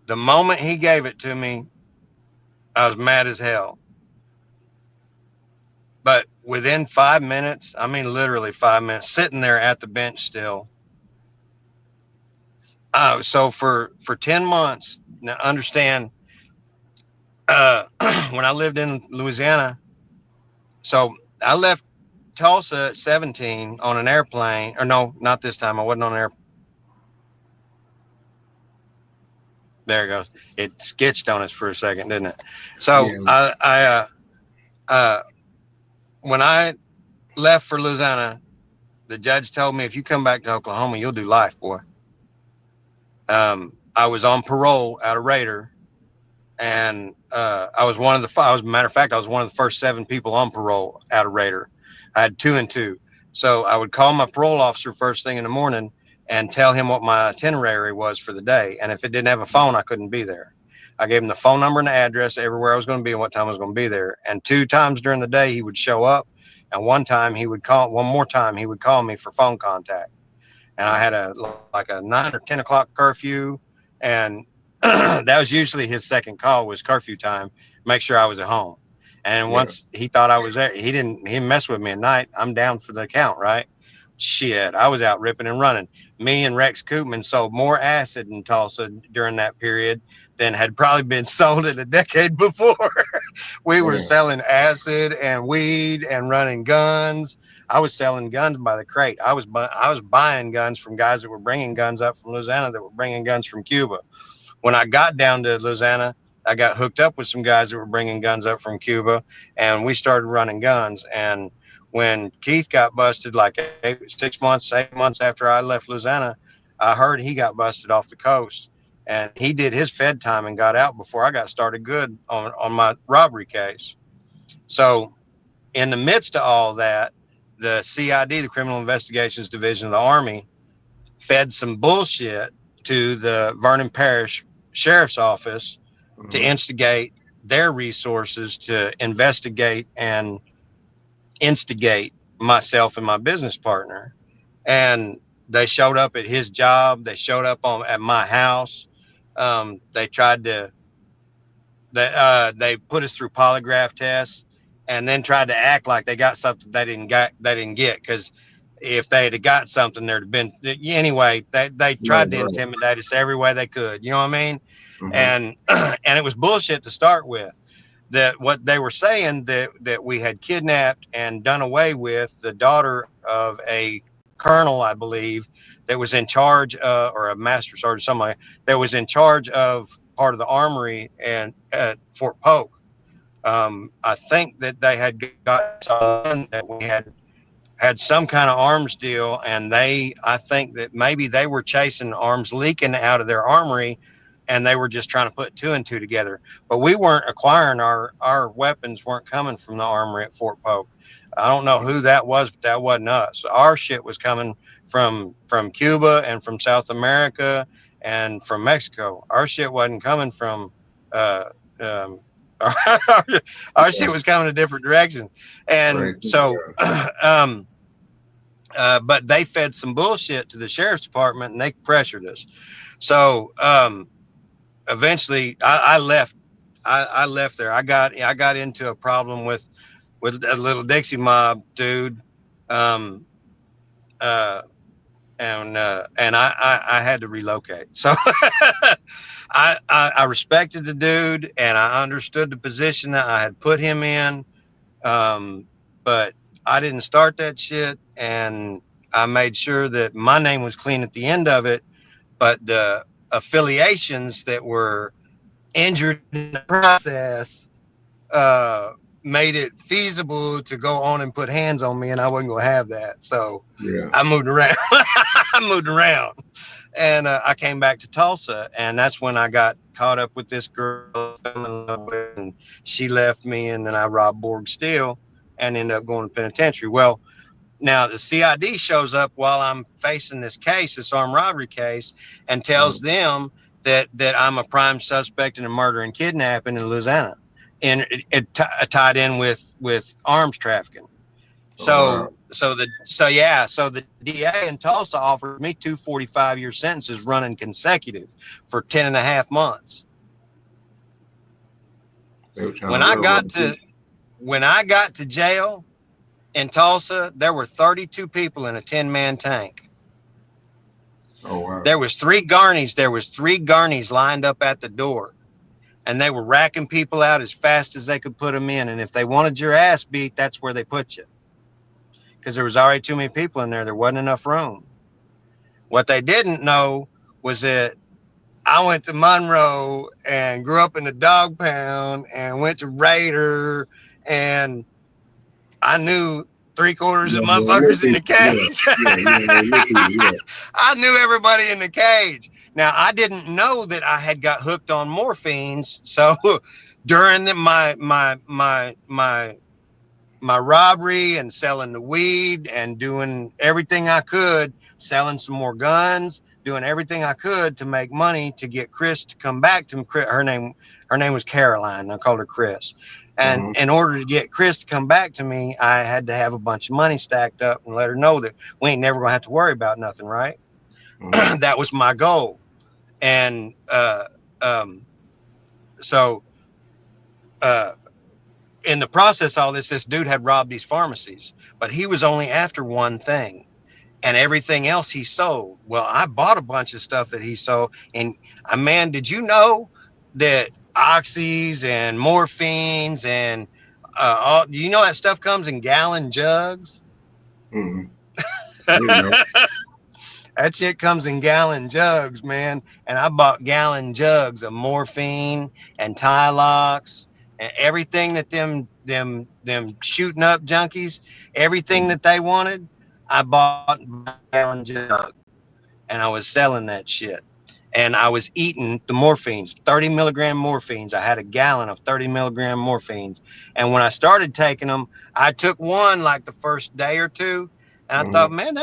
The moment he gave it to me, I was mad as hell. But within 5 minutes, I mean literally 5 minutes, sitting there at the bench still. So for 10 months, now understand, when I lived in Louisiana, so I left Tulsa at 17 on an airplane, or no, not this time. I wasn't on an air. There it goes. It sketched on us for a second, didn't it? So Yeah. uh, when I left for Louisiana, the judge told me, if you come back to Oklahoma, you'll do life, boy. I was on parole out of Raider, and I was one of the. I was, matter of fact, I was one of the first 7 people on parole out of Raider. I had 2 and 2, so I would call my parole officer first thing in the morning and tell him what my itinerary was for the day. And if it didn't have a phone, I couldn't be there. I gave him the phone number and the address everywhere I was going to be and what time I was going to be there. And 2 times during the day he would show up, and one time he would call. One more time he would call me for phone contact. And I had a like a 9 or 10 o'clock curfew, and that was usually his second call was curfew time, make sure I was at home. And Yeah. once he thought I was there, he didn't mess with me at night. I'm down for the count, right? Shit, I was out ripping and running. Me and Rex Koopman sold more acid in Tulsa during that period than had probably been sold in a decade before. We were Yeah. selling acid and weed and running guns. I was selling guns by the crate. I was buying guns from guys that were bringing guns up from Louisiana that were bringing guns from Cuba. When I got down to Louisiana, I got hooked up with some guys that were bringing guns up from Cuba, and we started running guns. And when Keith got busted, like 6 months, 8 months after I left Louisiana, I heard he got busted off the coast, and he did his Fed time and got out before I got started good on my robbery case. So in the midst of all that, the CID, the Criminal Investigations Division of the Army, fed some bullshit to the Vernon Parish Sheriff's Office to Mhm. instigate their resources to investigate and instigate myself and my business partner. And they showed up at his job. They showed up at my house. They tried to they put us through polygraph tests, and then tried to act like they got something they didn't get, because if they had got something, there'd have been anyway. They Right. tried to Right. intimidate us every way they could. You know what I mean? Mhm. And and it was bullshit to start with. That what they were saying, that we had kidnapped and done away with the daughter of a colonel, I believe, that was in charge, or a master sergeant, something like that was in charge of part of the armory and at Fort Polk. I think that they had gotten someone that we had some kind of arms deal, and I think that maybe they were chasing arms leaking out of their armory, and they were just trying to put 2 and 2 together. But we weren't acquiring our weapons weren't coming from the armory at Fort Polk. I don't know who that was, but that wasn't us. Our shit was coming from Cuba and from South America and from Mexico. Our shit wasn't coming from uh, um, our, our shit was coming a different direction, and Right. so um, but they fed some bullshit to the sheriff's department and they pressured us. So eventually, I left. I left there. I got into a problem with a little Dixie mob dude, um, uh, and I had to relocate. So I respected the dude and I understood the position that I had put him in, but I didn't start that shit, and I made sure that my name was clean at the end of it. But the affiliations that were injured in the process uh, made it feasible to go on and put hands on me, and I wasn't gonna have that. So Yeah. I moved around. I moved around, and I came back to Tulsa, and that's when I got caught up with this girl I fell in love with, and she left me, and then I robbed Borg Steel and ended up going to penitentiary. Well, now the CID shows up while I'm facing this case, this armed robbery case, and tells them that I'm a prime suspect in a murder and kidnapping in Louisiana, and it tied in with arms trafficking. Oh wow. So the DA in Tulsa offered me 2 45-year sentences running consecutive for 10 and a half months. They were trying When to I railroad got you. to when I got to jail in Tulsa, there were 32 people in a 10-man tank. Oh wow. There was three Garneys lined up at the door, and they were racking people out as fast as they could put them in. And if they wanted your ass beat, that's where they put you, because there was already too many people in there. There wasn't enough room. What they didn't know was that I went to Monroe and grew up in the dog pound and went to Raider, and I knew three-quarters of Yeah, yeah, little motherfuckers in the people. Yeah, cage. yeah, yeah, little people. I knew everybody in the cage. Now I didn't know that I had got hooked on morphines. So during my robbery and selling the weed and doing everything I could, selling some more guns, doing everything I could to make money to get Chris to come back to me. Her name was Caroline. I called her Chris. And Yeah. in order to get Chris to come back to me, I had to have a bunch of money stacked up and let her know that we ain't never gonna have to worry about nothing, right? Uh-huh. That was my goal. And um, so uh, in the process, all this dude had robbed these pharmacies, but he was only after one thing, and everything else he sold. Well, I bought a bunch of stuff that he sold, and man, did you know that oxys and morphines and you know that stuff comes in gallon jugs? Mm-hmm. I didn't know. That shit comes in gallon jugs, man. And I bought gallon jugs of morphine and Tylox and everything that them shooting up junkies, everything that they wanted, I bought by the gallon jug, and I was selling that shit. And I was eating the morphines, 30 milligram morphines. I had a gallon of 30 milligram morphines. And when I started taking them, I took one like the first day or two. And I thought, Mm-hmm. man,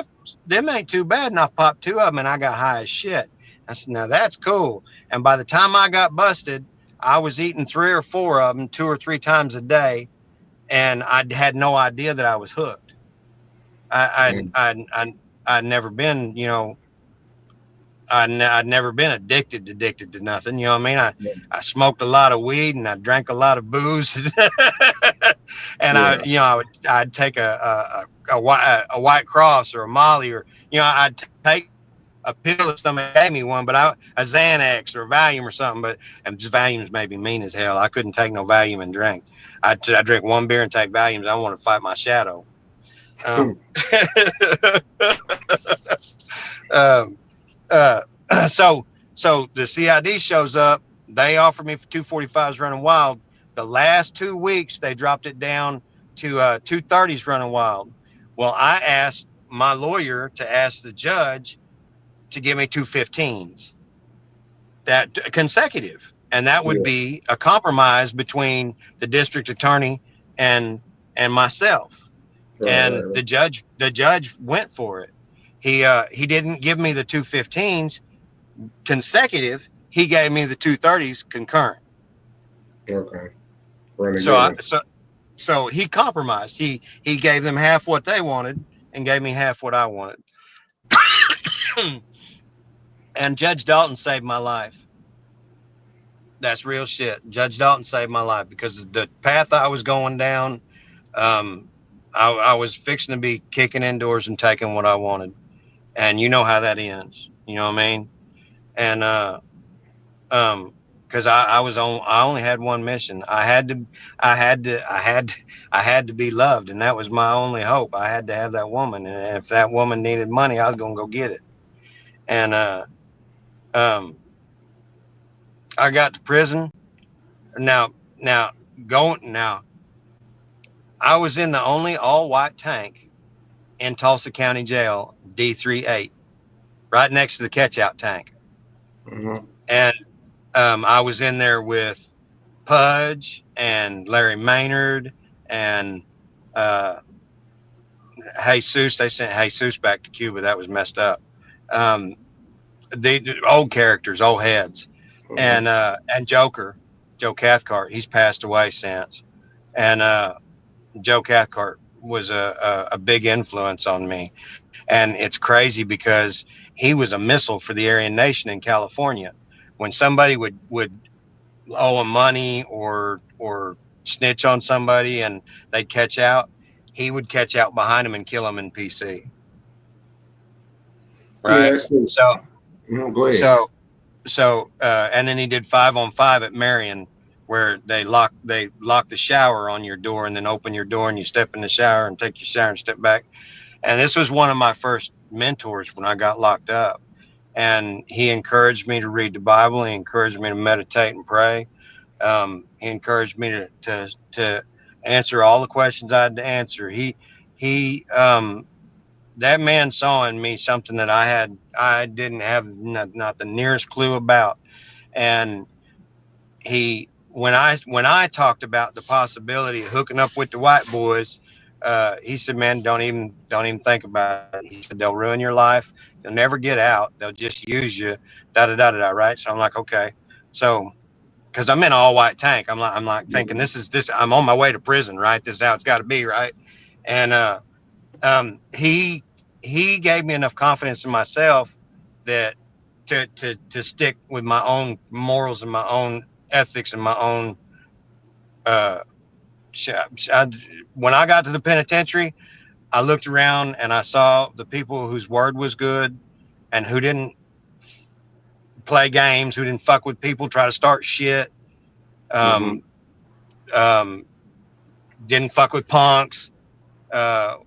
them ain't too bad. And I popped two of them and I got high as shit. I said, now that's cool. And by the time I got busted, I was eating 3 or 4 of them 2 or 3 times a day. And I had no idea that I was hooked. I, And, I, I, I, I'd never been, I'd never been addicted to nothing. You know what I mean? I smoked a lot of weed and I drank a lot of booze, and yeah. I'd take a White Cross or a Molly, or I'd take a pill if somebody gave me one, but a Xanax or Valium or something. But and Valiums made me mean as hell. I couldn't take no Valium and drink. I drink one beer and take Valiums. I want to fight my shadow. Um, um, uh, so the CID shows up. They offered me 245s running wild. The last 2 weeks they dropped it down to 230s running wild. Well, I asked my lawyer to ask the judge to give me 215s that consecutive, and that would Yeah. be a compromise between the district attorney and myself. Right, And right, the judge went for it. He didn't give me the 215s consecutive. He gave me the 230s concurrent. Okay. Run So I together. so he compromised. He gave them half what they wanted and gave me half what I wanted. And Judge Dalton saved my life. That's real shit. Judge Dalton saved my life because the path I was going down, um, I was fixing to be kicking indoors and taking what I wanted. And you know how that ends. You know what I mean? And um, because I only had one mission. I had to be loved, and that was my only hope. I had to have that woman, and if that woman needed money, I was gonna go get it. And um, I got to prison. Now going now, I was in the only all white tank in Tulsa County Jail, D38, right next to the catch out tank. Mm-hmm. And I was in there with Pudge and Larry Maynard and uh, Jesus. They sent Jesus back to Cuba. That was messed up. Um, the old characters, old heads, Mm-hmm. and Joe Cathcart. He's passed away since. And Joe Cathcart was a big influence on me. And it's crazy because he was a missile for the Aryan Nation in California. When somebody would owe him money or snitch on somebody and they'd catch out, he would catch out behind him and kill him in PC. Yeah. Right. So, So go ahead. so and then he did 5 on 5 at Marion, where they lock the shower on your door and then open your door and you step in the shower and take your shower and step back. And this was one of my first mentors when I got locked up. And he encouraged me to read the Bible. He encouraged me to meditate and pray. He encouraged me to answer all the questions I had to answer. He that man saw in me something that I didn't have not the nearest clue about. And he when I talked about the possibility of hooking up with the white boys, he said, "Man, don't even think about it." He said, "They'll ruin your life. You'll never get out. They'll just use you." Da da da da da. Right. So I'm like, okay. So because I'm in an all white tank, I'm like thinking Mm-hmm. this. I'm on my way to prison. Right. This is how it's got to be. Right. And he gave me enough confidence in myself that to stick with my own morals and my own ethics and my own uh I, when I got to the penitentiary, I looked around and I saw the people whose word was good and who didn't play games, who didn't fuck with people, try to start shit, Mm-hmm. um um didn't fuck with punks,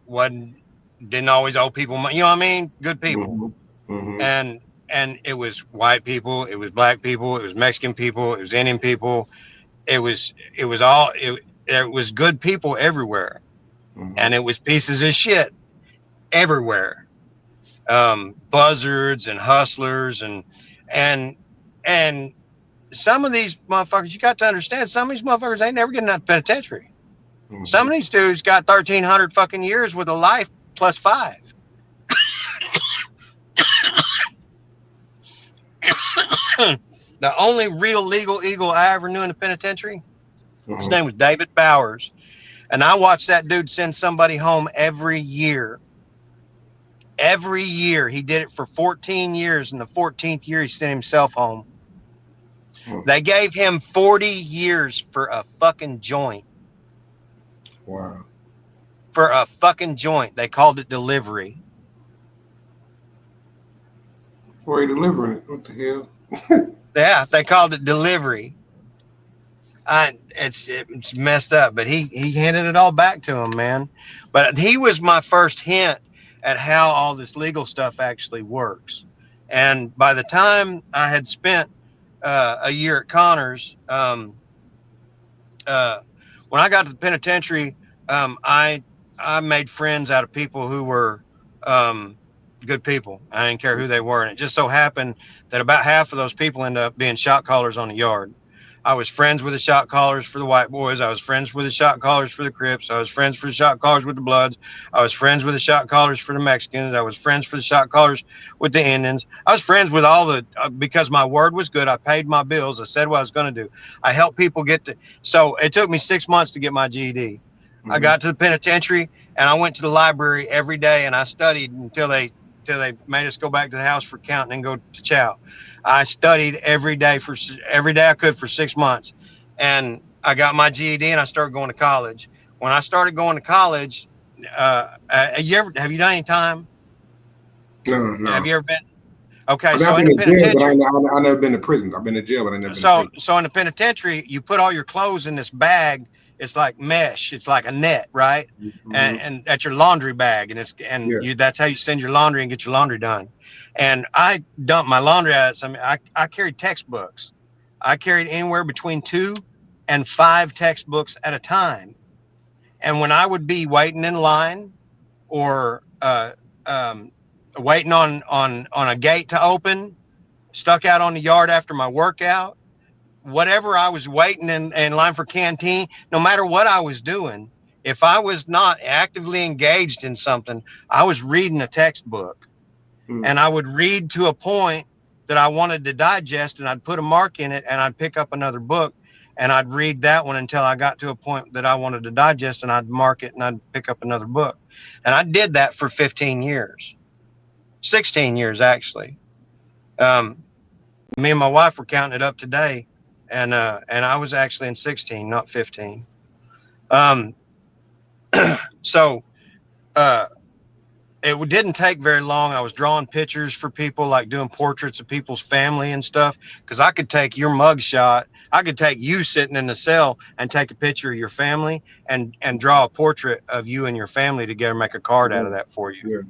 wasn't didn't always owe people money, you know what I mean, good people. Mm-hmm. Mm-hmm. and and it was white people, it was black people, it was Mexican people, it was Indian people, it was all it was good people everywhere, Mm-hmm. and it was pieces of shit everywhere. Buzzards and hustlers and and some of these motherfuckers, you got to understand, some of these motherfuckers ain't never getting out of penitentiary. Some Mm-hmm. of these dudes got 1,300 fucking years with a life plus five. The only real legal eagle I ever knew in the penitentiary, his Mm-hmm. name was David Bowers. And I watched that dude send somebody home every year. Every year. He did it for 14 years. And the 14th year, he sent himself home. Mm-hmm. They gave him 40 years for a fucking joint. Wow. For a fucking joint. They called it delivery. Where are you delivering it? What the hell? Yeah, they called it delivery. It's messed up, but he handed it all back to him, man. But he was my first hint at how all this legal stuff actually works. And by the time I had spent a year at Connors, uh, when I got to the penitentiary, I made friends out of people who were um, good people. I didn't care who they were, and it just so happened that about half of those people ended up being shot callers on the yard. I was friends with the shot callers for the white boys. I was friends with the shot callers for the Crips. I was friends for the shot callers with the Bloods. I was friends with the shot callers for the Mexicans. I was friends for the shot callers with the Indians. I was friends with all the, because my word was good. I paid my bills. I said what I was going to do. I helped people get to, so it took me 6 months to get my GED. I Mm-hmm. got to the penitentiary and I went to the library every day and I studied until they made us go back to the house for counting and go to chow. I studied every day I could for 6 months, and I got my GED and I started going to college. When I started going to college, have you done any time? No, Have no. you ever been? Okay, I mean, so I've in been the to jail, but penitentiary, I never been to prison. I've been to jail, but I never been to prison. so in the penitentiary, you put all your clothes in this bag. It's like mesh. It's like a net, right? Mm-hmm. And that's your laundry bag, and Yeah. you that's how you send your laundry and get your laundry done. And I dumped my laundry out. I mean, I carried textbooks. I carried anywhere between 2 and 5 textbooks at a time. And when I would be waiting in line or um, waiting on a gate to open, stuck out on the yard after my workout, whatever I was waiting in line for canteen, no matter what I was doing, if I was not actively engaged in something, I was reading a textbook Mm-hmm. and I would read to a point that I wanted to digest and I'd put a mark in it and I'd pick up another book and I'd read that one until I got to a point that I wanted to digest and I'd mark it and I'd pick up another book. And I did that for 15 years, 16 years actually. Um, Me and my wife were counting it up today, and I was actually in 16, not 15. Um, so uh, it didn't take very long. I was drawing pictures for people, like doing portraits of people's family and stuff, because I could take your mug shot. I could take you sitting in the cell and take a picture of your family and draw a portrait of you and your family together, make a card out Yeah. of that for you. Yeah.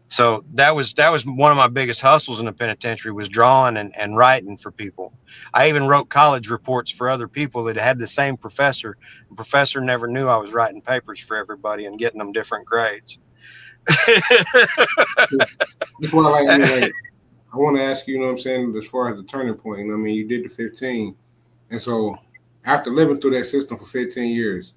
So that was one of my biggest hustles in the penitentiary, was drawing and writing for people. I even wrote college reports for other people that had the same professor. The professor never knew I was writing papers for everybody and getting them different grades. That's why, like, I mean, like, I want to ask you, you know what I'm saying, as far as the turning point, you know what I mean, you did the 15. And so after living through that system for 15 years,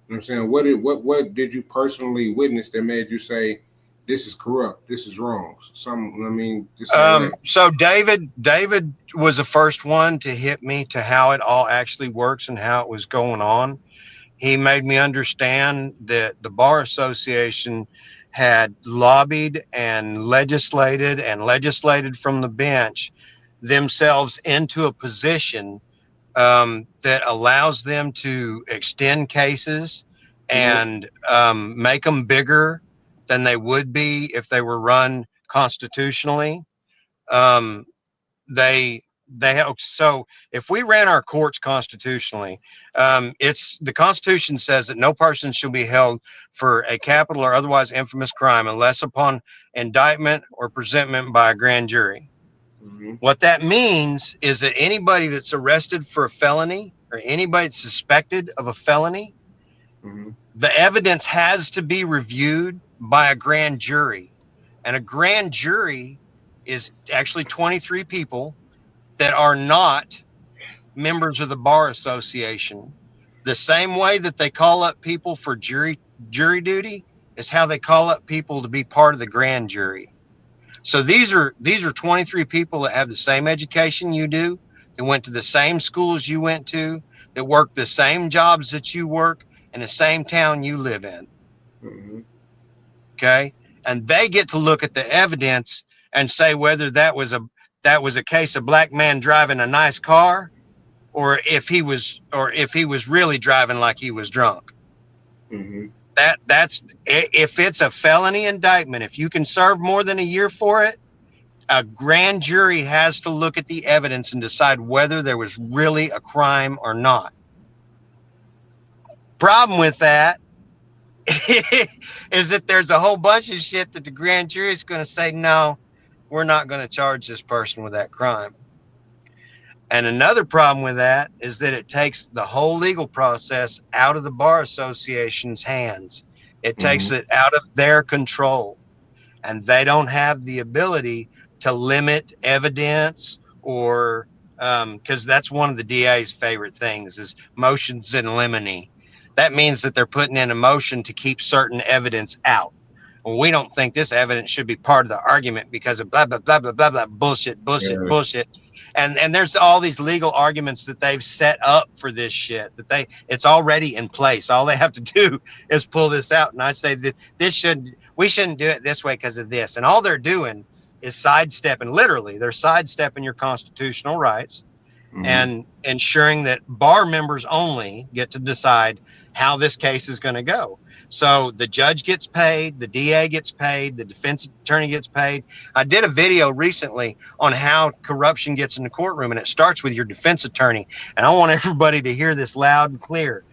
you know what I'm saying, what did you personally witness that made you say, this is corrupt, this is wrong, some, you know what I mean, this ain't right? So David was the first one to hit me to how it all actually works and how it was going on. He made me understand that the bar association had lobbied and legislated from the bench themselves into a position that allows them to extend cases Mm-hmm. and make them bigger than they would be if they were run constitutionally. Um, they have, so if we ran our courts constitutionally, it's the Constitution says that no person shall be held for a capital or otherwise infamous crime unless upon indictment or presentment by a grand jury. Mm-hmm. What that means is that anybody that's arrested for a felony or anybody that's suspected of a felony, Mm-hmm. the evidence has to be reviewed by a grand jury. And a grand jury is actually 23 people that are not members of the bar association. The same way that they call up people for jury duty is how they call up people to be part of the grand jury. So these are 23 people that have the same education you do, that went to the same schools you went to, that work the same jobs that you work in the same town you live in. Mm-hmm. Okay? And they get to look at the evidence and say whether that was a case of black man driving a nice car, or if he was really driving like he was drunk. Mm-hmm. That's if it's a felony indictment, if you can serve more than a year for it, a grand jury has to look at the evidence and decide whether there was really a crime or not. Problem with that is that there's a whole bunch of shit that the grand jury is going to say, no, we're not going to charge this person with that crime. And another problem with that is that it takes the whole legal process out of the bar association's hands. It takes Mm-hmm. it out of their control, and they don't have the ability to limit evidence or because that's one of the DA's favorite things is motions in limine. That means that they're putting in a motion to keep certain evidence out. Well, we don't think this evidence should be part of the argument because of blah blah blah blah blah blah bullshit, bullshit, Yeah. bullshit. And there's all these legal arguments that they've set up for this shit that it's already in place. All they have to do is pull this out. And I say that we shouldn't do it this way because of this. And all they're doing is sidestepping, literally, they're sidestepping your constitutional rights Mm-hmm. and ensuring that bar members only get to decide how this case is going to go. So the judge gets paid, the DA gets paid, the defense attorney gets paid. I did a video recently on how corruption gets in the courtroom, and it starts with your defense attorney. And I want everybody to hear this loud and clear.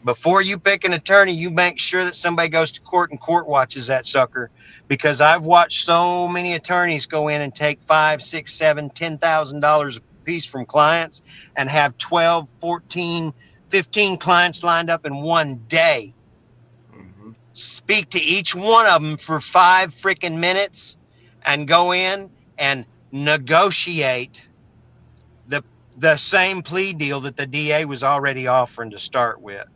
Before you pick an attorney, you make sure that somebody goes to court and court watches that sucker, because I've watched so many attorneys go in and take $5, $6, $7, $10,000 a piece from clients and have 12, 14, 15 clients lined up in one day. Mm-hmm. Speak to each one of them for 5 freaking minutes and go in and negotiate the same plea deal that the DA was already offering to start with.